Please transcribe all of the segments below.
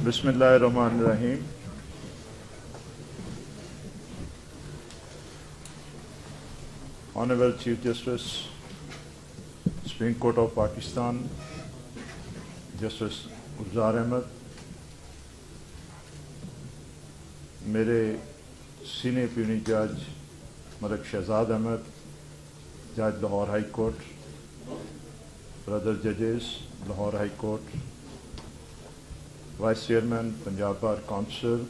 बिस्मिल्लाहिर्रहमानिर्रहीम। Honorable Chief Justice, Supreme Court of Pakistan, Justice Gulzar Ahmed, मेरे senior puny जज मलिक शहजाद अहमद, जज लाहौर हाई कोर्ट, ब्रदर जजेस Lahore high court, vice chairman Punjab bar council,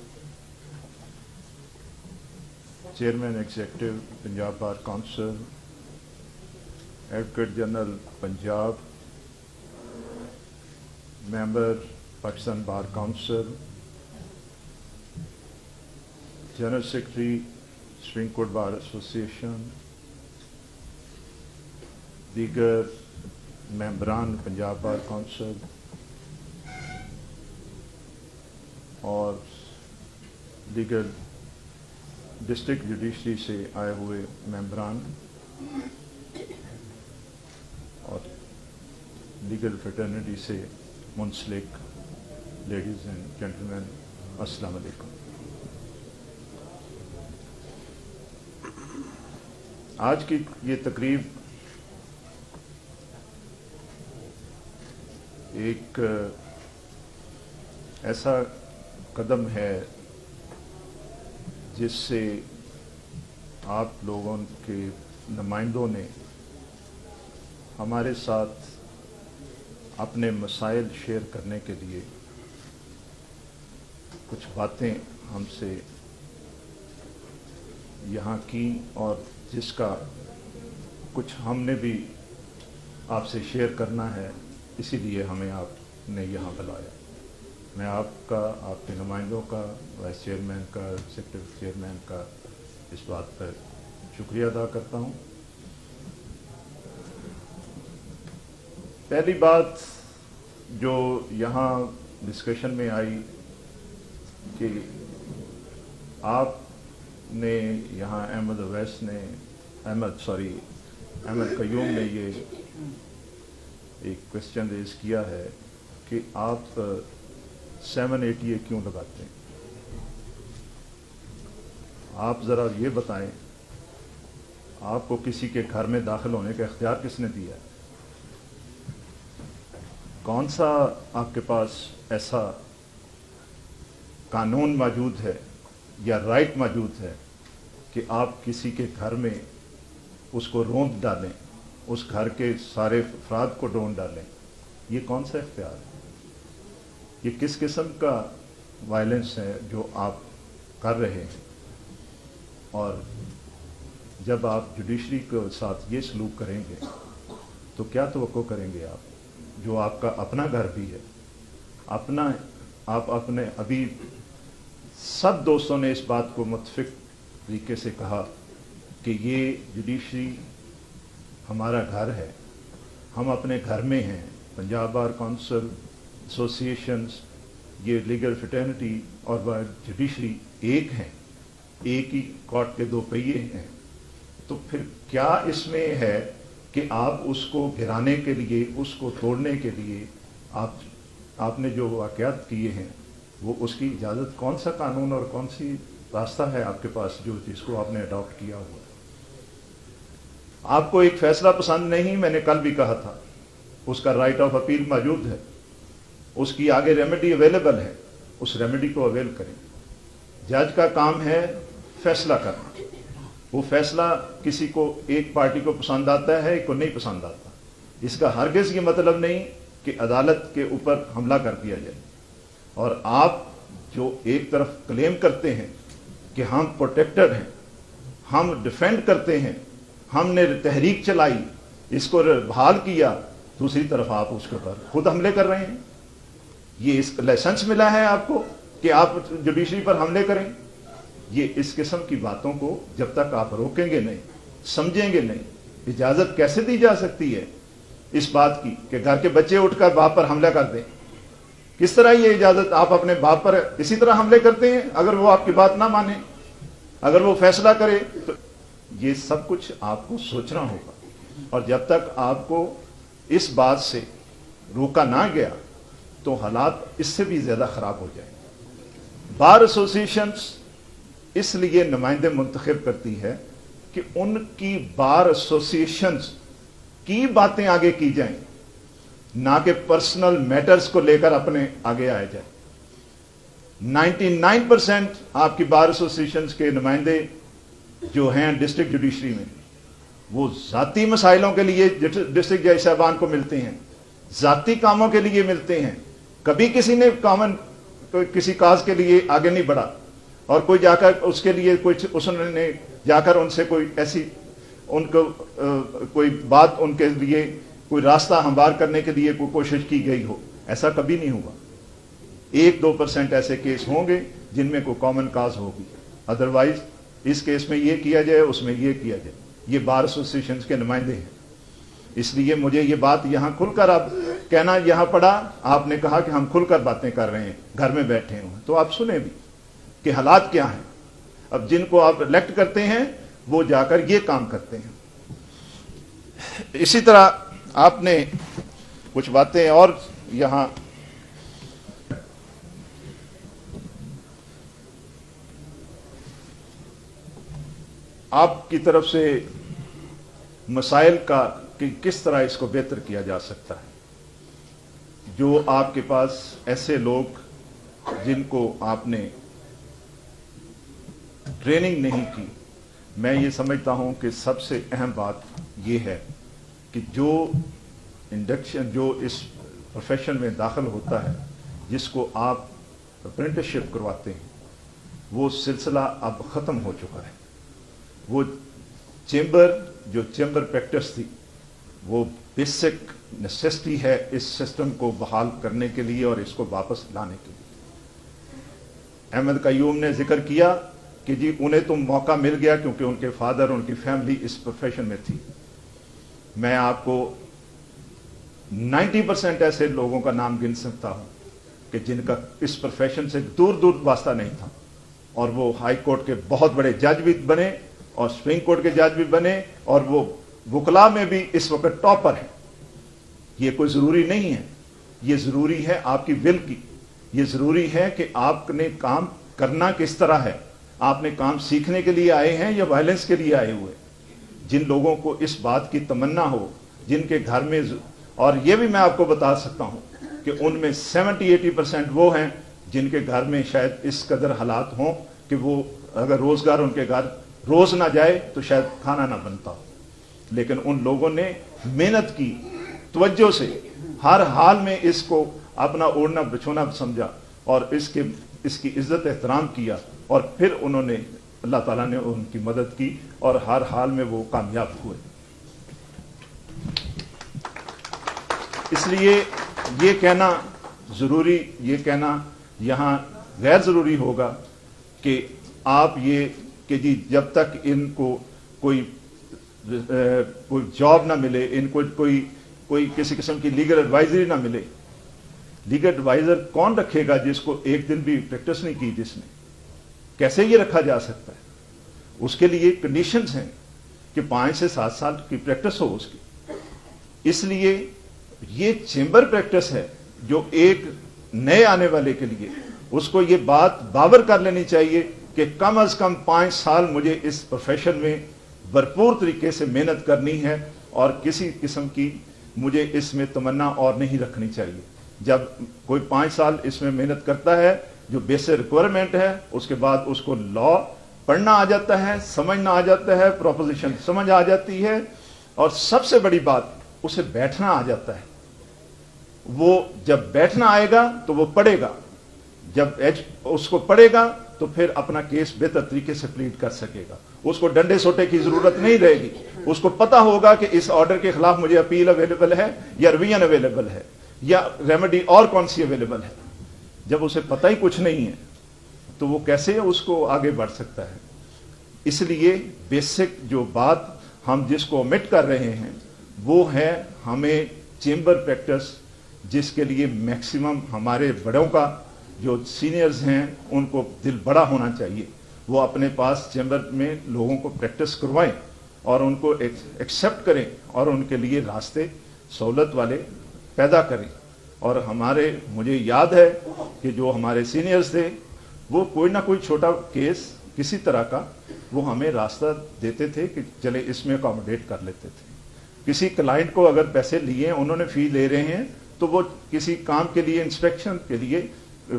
chairman executive Punjab bar council, advocate general Punjab, member Pakistan bar council, general secretary supreme court bar association, दीगर मेंबरान Punjab bar council और दीगर district judiciary से आए हुए मेंबरान और लीगल फ्रेटर्निटी से मुंसलिक लेडीज़ एंड जेंटलमैन, अस्सलाम वालेकुम। आज की ये तकरीब एक ऐसा कदम है जिससे आप लोगों के नुमाइंदों ने हमारे साथ अपने मसाइल शेयर करने के लिए कुछ बातें हमसे यहाँ की और जिसका कुछ हमने भी आपसे शेयर करना है, इसीलिए हमें आपने यहाँ बुलाया। मैं आपका, आपके नुमाइंदों का, वाइस चेयरमैन का, एग्जीक्यूटिव चेयरमैन का इस बात पर शुक्रिया अदा करता हूँ। पहली बात जो यहाँ डिस्कशन में आई कि आपने यहाँ अहमद कयूम ने ये एक क्वेश्चन रेज किया है कि आप 780 क्यों लगाते हैं। आप ज़रा ये बताएं, आपको किसी के घर में दाखिल होने का इख्तियार किसने दिया है? कौन सा आपके पास ऐसा कानून मौजूद है या राइट मौजूद है कि आप किसी के घर में उसको रोंद डालें, उस घर के सारे अफराद को ढूंढ डालें? ये कौन सा इख्तियार है? ये किस किस्म का वायलेंस है जो आप कर रहे हैं? और जब आप जुडिशरी के साथ ये सलूक करेंगे तो क्या तवक्को करेंगे आप, जो आपका अपना घर भी है, आप अपने अभी सब दोस्तों ने इस बात को मुत्तफिक तरीके से कहा कि ये जुडिशरी हमारा घर है, हम अपने घर में हैं। पंजाब बार काउंसिल, एसोसिएशंस, ये लीगल फ्रेटर्निटी और जुडिशरी एक हैं, एक ही कोर्ट के दो पहिए हैं। तो फिर क्या इसमें है कि आप उसको गिराने के लिए, उसको तोड़ने के लिए आपने जो वाक़यात किए हैं वो उसकी इजाज़त, कौन सा कानून और कौन सी रास्ता है आपके पास जो जिसको आपने अडॉप्ट किया हुआ? आपको एक फैसला पसंद नहीं, मैंने कल भी कहा था, उसका राइट ऑफ अपील मौजूद है, उसकी आगे रेमेडी अवेलेबल है, उस रेमेडी को अवेल करें। जज का काम है फैसला करना, वो फैसला किसी को, एक पार्टी को पसंद आता है, एक को नहीं पसंद आता। इसका हरगिज़ ये मतलब नहीं कि अदालत के ऊपर हमला कर दिया जाए। और आप जो एक तरफ क्लेम करते हैं कि हम प्रोटेक्टर हैं, हम डिफेंड करते हैं, हमने तहरीक चलाई, इसको बहाल किया, दूसरी तरफ आप उसके ऊपर खुद हमले कर रहे हैं। ये इस लाइसेंस मिला है आपको कि आप जुडिशरी पर हमले करें? ये इस किस्म की बातों को जब तक आप रोकेंगे नहीं, समझेंगे नहीं, इजाज़त कैसे दी जा सकती है इस बात की कि घर के बच्चे उठकर बाप पर हमला कर दें? किस तरह ये इजाज़त, आप अपने बाप पर इसी तरह हमले करते हैं अगर वो आपकी बात ना माने, अगर वो फैसला करे? तो ये सब कुछ आपको सोचना होगा। और जब तक आपको इस बात से रोका ना गया तो हालात इससे भी ज़्यादा ख़राब हो जाएंगे। बार एसोसिएशंस इसलिए नुमाइंदे मुंतखब करती है कि उनकी बार एसोसिएशंस की बातें आगे की जाएं, ना कि पर्सनल मैटर्स को लेकर अपने आगे आया जाए। 99% आपकी बार एसोसिएशंस के नुमाइंदे जो हैं डिस्ट्रिक्ट जुडिशरी में, वो ज़ाती मसाइलों के लिए डिस्ट्रिक्ट जज साहबान को मिलते हैं, ज़ाती कामों के लिए मिलते हैं। कभी किसी ने किसी काज के लिए आगे नहीं बढ़ा और कोई जाकर उसके लिए उसने जाकर उनसे कोई ऐसी उनको कोई बात उनके लिए कोई रास्ता हमवार करने के लिए कोई कोशिश की गई हो, ऐसा कभी नहीं हुआ। 1-2% ऐसे केस होंगे जिनमें कोई कॉमन काज होगी, अदरवाइज इस केस में ये किया जाए, उसमें ये किया जाए। ये बार एसोसिएशन के नुमाइंदे हैं, इसलिए मुझे ये बात यहां खुलकर अब कहना यहां पड़ा। आपने कहा कि हम खुलकर बातें कर रहे हैं, घर में बैठे हुए, तो आप सुने भी कि हालात क्या हैं। अब जिनको आप इलेक्ट करते हैं वो जाकर ये काम करते हैं। इसी तरह आपने कुछ बातें और यहां आपकी तरफ से मसाइल का कि किस तरह इसको बेहतर किया जा सकता है। जो आपके पास ऐसे लोग जिनको आपने ट्रेनिंग नहीं की, मैं ये समझता हूं कि सबसे अहम बात यह है कि जो इंडक्शन जो इस प्रोफेशन में दाखिल होता है, जिसको आप अप्रेंटिसशिप करवाते हैं, वो सिलसिला अब ख़त्म हो चुका है। वो जो चेंबर प्रैक्टिस थी, वो बेसिक नेसेसिटी है इस सिस्टम को बहाल करने के लिए और इसको वापस लाने के लिए। अहमद कयूम ने जिक्र किया कि जी उन्हें तो मौका मिल गया क्योंकि उनके फादर, उनकी फैमिली इस प्रोफेशन में थी। मैं आपको 90% ऐसे लोगों का नाम गिन सकता हूं कि जिनका इस प्रोफेशन से दूर दूर वास्ता नहीं था, और वो हाई कोर्ट के बहुत बड़े जज भी बने और सुप्रीम कोर्ट के जज भी बने, और वो वकला में भी इस वक्त टॉपर है। ये कोई जरूरी नहीं है, ये जरूरी है आपकी विल की, ये जरूरी है कि आपने काम करना किस तरह है। आपने काम सीखने के लिए आए हैं या वायलेंस के लिए आए हुए। जिन लोगों को इस बात की तमन्ना हो, जिनके घर में, और ये भी मैं आपको बता सकता हूं कि उनमें 70-80% वो हैं जिनके घर में शायद इस कदर हालात हों कि वो अगर रोजगार उनके घर रोज ना जाए तो शायद खाना ना बनता हो। लेकिन उन लोगों ने मेहनत की, तवज्जो से हर हाल में इसको अपना ओढ़ना बिछोना समझा और इसकी इज्जत एहतराम किया, और फिर उन्होंने अल्लाह ताला ने उनकी मदद की और हर हाल में वो कामयाब हुए। इसलिए ये कहना जरूरी, ये कहना यहाँ गैर जरूरी होगा कि आप ये कि जी जब तक इनको कोई जॉब ना मिले, इनको कोई किसी किस्म की लीगल एडवाइजरी ना मिले। लीगल एडवाइजर कौन रखेगा जिसको एक दिन भी प्रैक्टिस नहीं की जिसने? कैसे ये रखा जा सकता है? उसके लिए कंडीशंस हैं कि 5 से 7 साल की प्रैक्टिस हो उसकी। इसलिए ये चेंबर प्रैक्टिस है जो एक नए आने वाले के लिए उसको ये बात बावर कर लेनी चाहिए कि कम अज कम 5 साल मुझे इस प्रोफेशन में भरपूर तरीके से मेहनत करनी है और किसी किस्म की मुझे इसमें तमन्ना और नहीं रखनी चाहिए। जब कोई 5 साल इसमें मेहनत करता है, जो बेसिक रिक्वायरमेंट है, उसके बाद उसको लॉ पढ़ना आ जाता है, समझना आ जाता है, प्रोपोजिशन समझ आ जाती है, और सबसे बड़ी बात उसे बैठना आ जाता है। वो जब बैठना आएगा तो वो पढ़ेगा, जब उसको पढ़ेगा तो फिर अपना केस बेहतर तरीके से प्लीड कर सकेगा। उसको डंडे सोटे की जरूरत नहीं रहेगी। उसको पता होगा कि इस ऑर्डर के खिलाफ मुझे अपील अवेलेबल है या रिवीजन अवेलेबल है या रेमेडी और कौन सी अवेलेबल है। जब उसे पता ही कुछ नहीं है तो वो कैसे उसको आगे बढ़ सकता है? इसलिए बेसिक जो बात हम जिसको ओमिट कर रहे हैं वो है हमें चेंबर प्रैक्टिस, जिसके लिए मैक्सिमम हमारे बड़ों का जो सीनियर्स हैं उनको दिल बड़ा होना चाहिए। वो अपने पास चैम्बर में लोगों को प्रैक्टिस करवाएं और उनको एक्सेप्ट करें और उनके लिए रास्ते सहूलत वाले पैदा करें। اور مجھے یاد ہے کہ جو ہمارے سینئرز تھے وہ کوئی نہ کوئی چھوٹا کیس کسی طرح کا وہ ہمیں راستہ دیتے تھے کہ چلے اس میں اکاموڈیٹ کر لیتے تھے. کسی کلائنٹ کو اگر پیسے لیے ہیں, انہوں نے فی لے رہے ہیں, تو وہ کسی کام کے لیے انسپیکشن کے لیے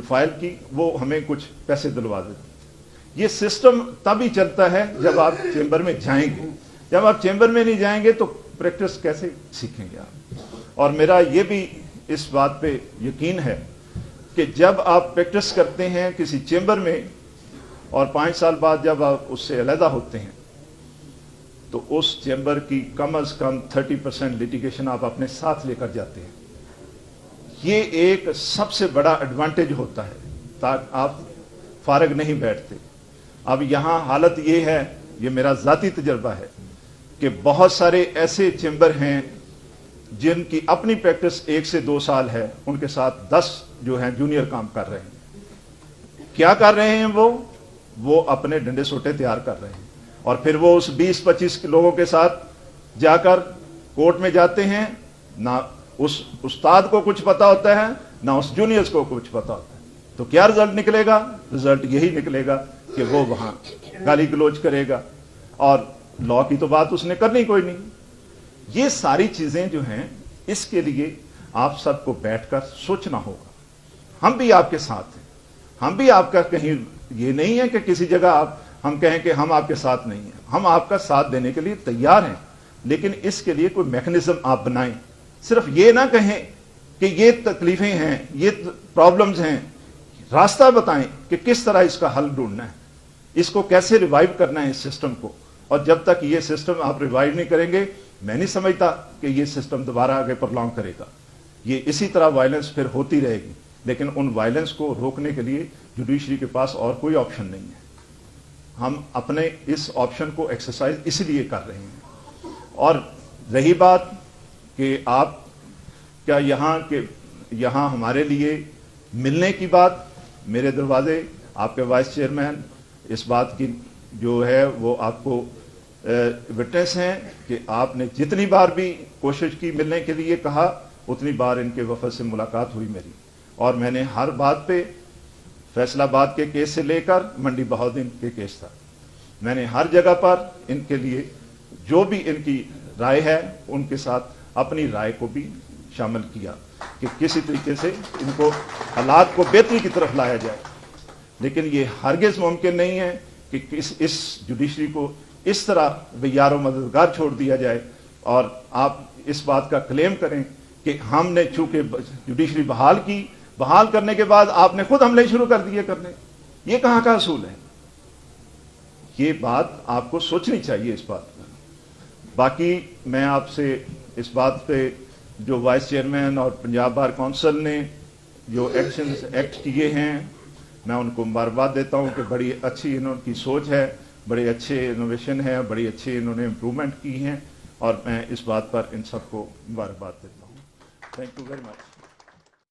فائل کی وہ ہمیں کچھ پیسے دلوا دیتے تھے. یہ سسٹم تب ہی چلتا ہے جب آپ چیمبر میں جائیں گے. جب آپ چیمبر میں نہیں جائیں گے تو پریکٹس کیسے سیکھیں گے آپ؟ اور میرا یہ بھی اس بات پہ یقین ہے کہ جب آپ پریکٹس کرتے ہیں کسی چیمبر میں اور 5 سال بعد جب آپ اس سے علیحدہ ہوتے ہیں تو اس چیمبر کی کم از کم 30% لیٹیگیشن آپ اپنے ساتھ لے کر جاتے ہیں. یہ ایک سب سے بڑا ایڈوانٹیج ہوتا ہے تاکہ آپ فارغ نہیں بیٹھتے. اب یہاں حالت یہ ہے, یہ میرا ذاتی تجربہ ہے کہ بہت سارے ایسے چیمبر ہیں جن کی اپنی پریکٹس 1 سے 2 سال ہے, ان کے ساتھ 10 جو ہیں جونیئر کام کر رہے ہیں. کیا کر رہے ہیں وہ اپنے ڈنڈے سوٹے تیار کر رہے ہیں اور پھر وہ اس 20-25 لوگوں کے ساتھ جا کر کورٹ میں جاتے ہیں. نہ اس استاد کو کچھ پتا ہوتا ہے نہ اس جونیئرز کو کچھ پتا ہوتا ہے. تو کیا رزلٹ نکلے گا؟ رزلٹ یہی نکلے گا کہ وہ وہاں گالی گلوچ کرے گا اور لا کی تو بات اس نے کرنی کوئی نہیں. یہ ساری چیزیں جو ہیں اس کے لیے آپ سب کو بیٹھ کر سوچنا ہوگا. ہم بھی آپ کے ساتھ ہیں, ہم بھی آپ کا کہیں یہ نہیں ہے کہ کسی جگہ ہم کہیں کہ ہم آپ کے ساتھ نہیں ہیں. ہم آپ کا ساتھ دینے کے لیے تیار ہیں, لیکن اس کے لیے کوئی میکنزم آپ بنائیں. صرف یہ نہ کہیں کہ یہ تکلیفیں ہیں, یہ پرابلمز ہیں, راستہ بتائیں کہ کس طرح اس کا حل ڈھونڈنا ہے, اس کو کیسے ریوائیو کرنا ہے اس سسٹم کو. اور جب تک یہ سسٹم آپ ریوائیو نہیں کریں گے میں نہیں سمجھتا کہ یہ سسٹم دوبارہ آگے پرلانگ کرے گا. یہ اسی طرح وائلنس پھر ہوتی رہے گی, لیکن ان وائلنس کو روکنے کے لیے جوڈیشری کے پاس اور کوئی آپشن نہیں ہے. ہم اپنے اس آپشن کو ایکسرسائز اس لیے کر رہے ہیں. اور رہی بات کہ آپ کیا یہاں ہمارے لیے ملنے کی بات, میرے دروازے آپ کے وائس چیئرمین اس بات کی جو ہے وہ آپ کو وٹنس ہیں کہ آپ نے جتنی بار بھی کوشش کی ملنے کے لیے کہا, اتنی بار ان کے وفد سے ملاقات ہوئی میری, اور میں نے ہر بات پہ فیصل آباد کے کیس سے لے کر منڈی بہاؤدین کے کیس تھا, میں نے ہر جگہ پر ان کے لیے جو بھی ان کی رائے ہے ان کے ساتھ اپنی رائے کو بھی شامل کیا کہ کسی طریقے سے ان کو حالات کو بہتری کی طرف لایا جائے. لیکن یہ ہرگز ممکن نہیں ہے کہ اس جوڈیشری کو اس طرح بیار و مددگار چھوڑ دیا جائے اور آپ اس بات کا کلیم کریں کہ ہم نے چونکہ جوڈیشری بحال کرنے کے بعد آپ نے خود حملے شروع کر دیے کرنے. یہ کہاں کا اصول ہے؟ یہ بات آپ کو سوچنی چاہیے اس بات پر. باقی میں آپ سے اس بات پہ جو وائس چیئرمین اور پنجاب بار کونسل نے جو ایکٹ کیے ہیں میں ان کو مبارکباد دیتا ہوں کہ بڑی اچھی انہوں کی سوچ ہے, بڑے اچھے انوویشن ہے, بڑی اچھے انہوں نے امپرومنٹ کی ہیں, اور میں اس بات پر ان سب کو مبارکباد دیتا ہوں. Thank you very much.